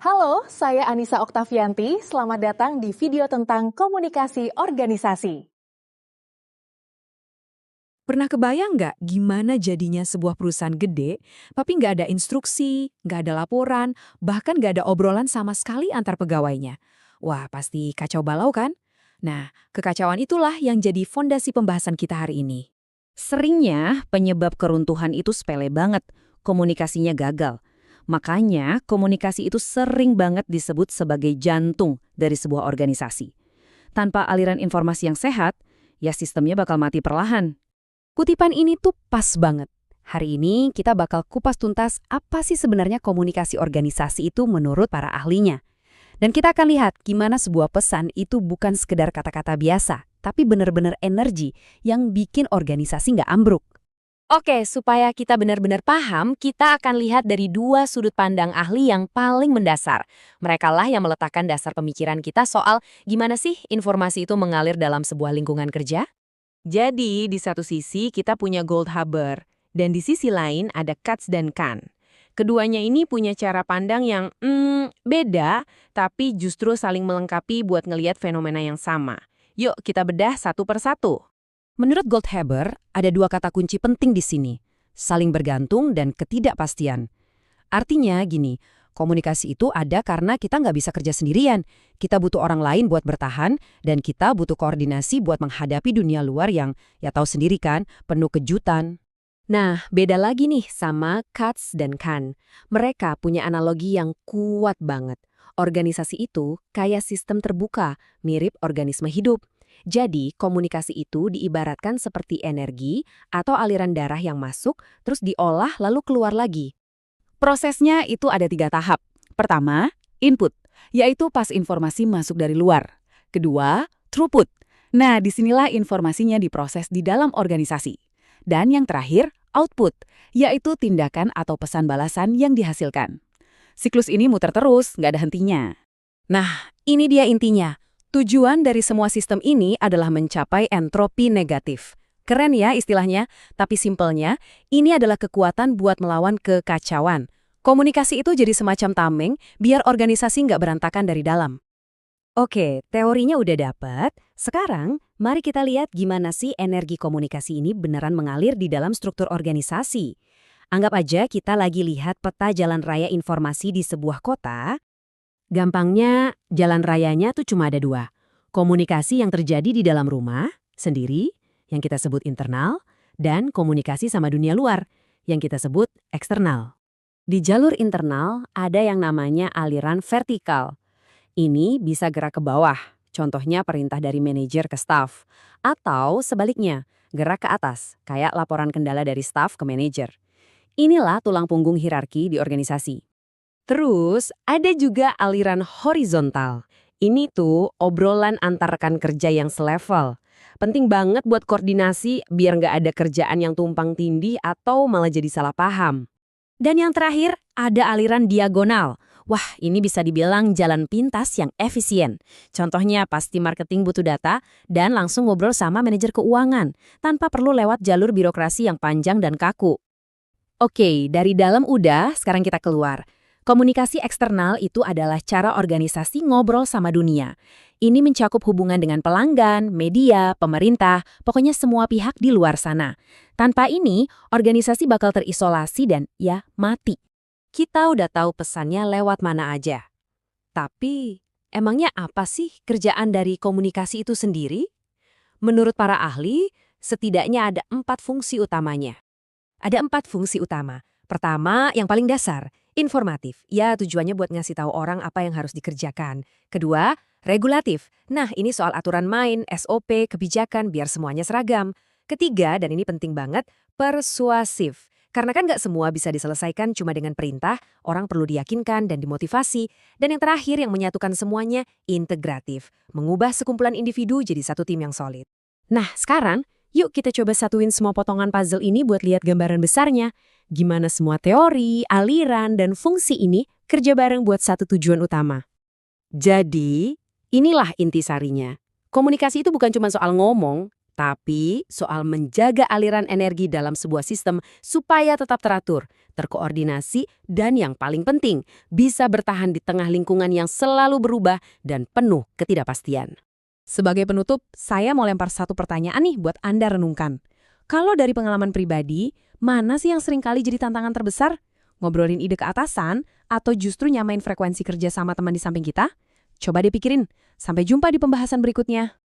Halo, saya Anissa Oktavianti. Selamat datang di video tentang komunikasi organisasi. Pernah kebayang nggak gimana jadinya sebuah perusahaan gede, tapi nggak ada instruksi, nggak ada laporan, bahkan nggak ada obrolan sama sekali antar pegawainya? Wah, pasti kacau balau kan? Nah, kekacauan itulah yang jadi fondasi pembahasan kita hari ini. Seringnya penyebab keruntuhan itu sepele banget, komunikasinya gagal. Makanya komunikasi itu sering banget disebut sebagai jantung dari sebuah organisasi. Tanpa aliran informasi yang sehat, ya sistemnya bakal mati perlahan. Kutipan ini tuh pas banget. Hari ini kita bakal kupas tuntas apa sih sebenarnya komunikasi organisasi itu menurut para ahlinya. Dan kita akan lihat gimana sebuah pesan itu bukan sekedar kata-kata biasa, tapi benar-benar energi yang bikin organisasi nggak ambruk. Oke, supaya kita benar-benar paham, kita akan lihat dari dua sudut pandang ahli yang paling mendasar. Merekalah yang meletakkan dasar pemikiran kita soal gimana sih informasi itu mengalir dalam sebuah lingkungan kerja. Jadi, di satu sisi kita punya Goldhaber, dan di sisi lain ada Katz dan Kahn. Keduanya ini punya cara pandang yang beda, tapi justru saling melengkapi buat ngelihat fenomena yang sama. Yuk kita bedah satu persatu. Menurut Goldhaber, ada dua kata kunci penting di sini, saling bergantung dan ketidakpastian. Artinya gini, komunikasi itu ada karena kita nggak bisa kerja sendirian. Kita butuh orang lain buat bertahan, dan kita butuh koordinasi buat menghadapi dunia luar yang, ya tahu sendiri kan, penuh kejutan. Nah, beda lagi nih sama Katz dan Kahn. Mereka punya analogi yang kuat banget. Organisasi itu kayak sistem terbuka, mirip organisme hidup. Jadi, komunikasi itu diibaratkan seperti energi atau aliran darah yang masuk, terus diolah lalu keluar lagi. Prosesnya itu ada 3 tahap. Pertama, input, yaitu pas informasi masuk dari luar. Kedua, throughput. Nah, disinilah informasinya diproses di dalam organisasi. Dan yang terakhir, output, yaitu tindakan atau pesan balasan yang dihasilkan. Siklus ini muter terus, nggak ada hentinya. Nah, ini dia intinya. Tujuan dari semua sistem ini adalah mencapai entropi negatif. Keren ya istilahnya, tapi simpelnya, ini adalah kekuatan buat melawan kekacauan. Komunikasi itu jadi semacam tameng, biar organisasi nggak berantakan dari dalam. Oke, teorinya udah dapet. Sekarang, mari kita lihat gimana sih energi komunikasi ini beneran mengalir di dalam struktur organisasi. Anggap aja kita lagi lihat peta jalan raya informasi di sebuah kota. Gampangnya, jalan rayanya tuh cuma ada 2. Komunikasi yang terjadi di dalam rumah, sendiri, yang kita sebut internal, dan komunikasi sama dunia luar, yang kita sebut eksternal. Di jalur internal, ada yang namanya aliran vertikal. Ini bisa gerak ke bawah, contohnya perintah dari manajer ke staf. Atau sebaliknya, gerak ke atas, kayak laporan kendala dari staf ke manajer. Inilah tulang punggung hierarki di organisasi. Terus, ada juga aliran horizontal. Ini tuh obrolan antar rekan kerja yang selevel. Penting banget buat koordinasi biar nggak ada kerjaan yang tumpang tindih atau malah jadi salah paham. Dan yang terakhir, ada aliran diagonal. Wah, ini bisa dibilang jalan pintas yang efisien. Contohnya pas tim marketing butuh data dan langsung ngobrol sama manajer keuangan, tanpa perlu lewat jalur birokrasi yang panjang dan kaku. Oke, dari dalam udah, sekarang kita keluar. Komunikasi eksternal itu adalah cara organisasi ngobrol sama dunia. Ini mencakup hubungan dengan pelanggan, media, pemerintah, pokoknya semua pihak di luar sana. Tanpa ini, organisasi bakal terisolasi dan ya mati. Kita udah tahu pesannya lewat mana aja. Tapi, emangnya apa sih kerjaan dari komunikasi itu sendiri? Menurut para ahli, setidaknya ada 4 fungsi utamanya. Ada 4 fungsi utama. Pertama, yang paling dasar, informatif. Ya, tujuannya buat ngasih tahu orang apa yang harus dikerjakan. Kedua, regulatif. Nah, ini soal aturan main, SOP, kebijakan, biar semuanya seragam. Ketiga, dan ini penting banget, persuasif. Karena kan nggak semua bisa diselesaikan cuma dengan perintah, orang perlu diyakinkan dan dimotivasi. Dan yang terakhir yang menyatukan semuanya, integratif. Mengubah sekumpulan individu jadi satu tim yang solid. Nah, sekarang, yuk kita coba satuin semua potongan puzzle ini buat lihat gambaran besarnya. Gimana semua teori, aliran, dan fungsi ini kerja bareng buat satu tujuan utama. Jadi, inilah intisarinya. Komunikasi itu bukan cuma soal ngomong, tapi soal menjaga aliran energi dalam sebuah sistem supaya tetap teratur, terkoordinasi, dan yang paling penting, bisa bertahan di tengah lingkungan yang selalu berubah dan penuh ketidakpastian. Sebagai penutup, saya mau lempar satu pertanyaan nih buat Anda renungkan. Kalau dari pengalaman pribadi, mana sih yang seringkali jadi tantangan terbesar? Ngobrolin ide ke atasan atau justru nyamain frekuensi kerja sama teman di samping kita? Coba dipikirin. Sampai jumpa di pembahasan berikutnya.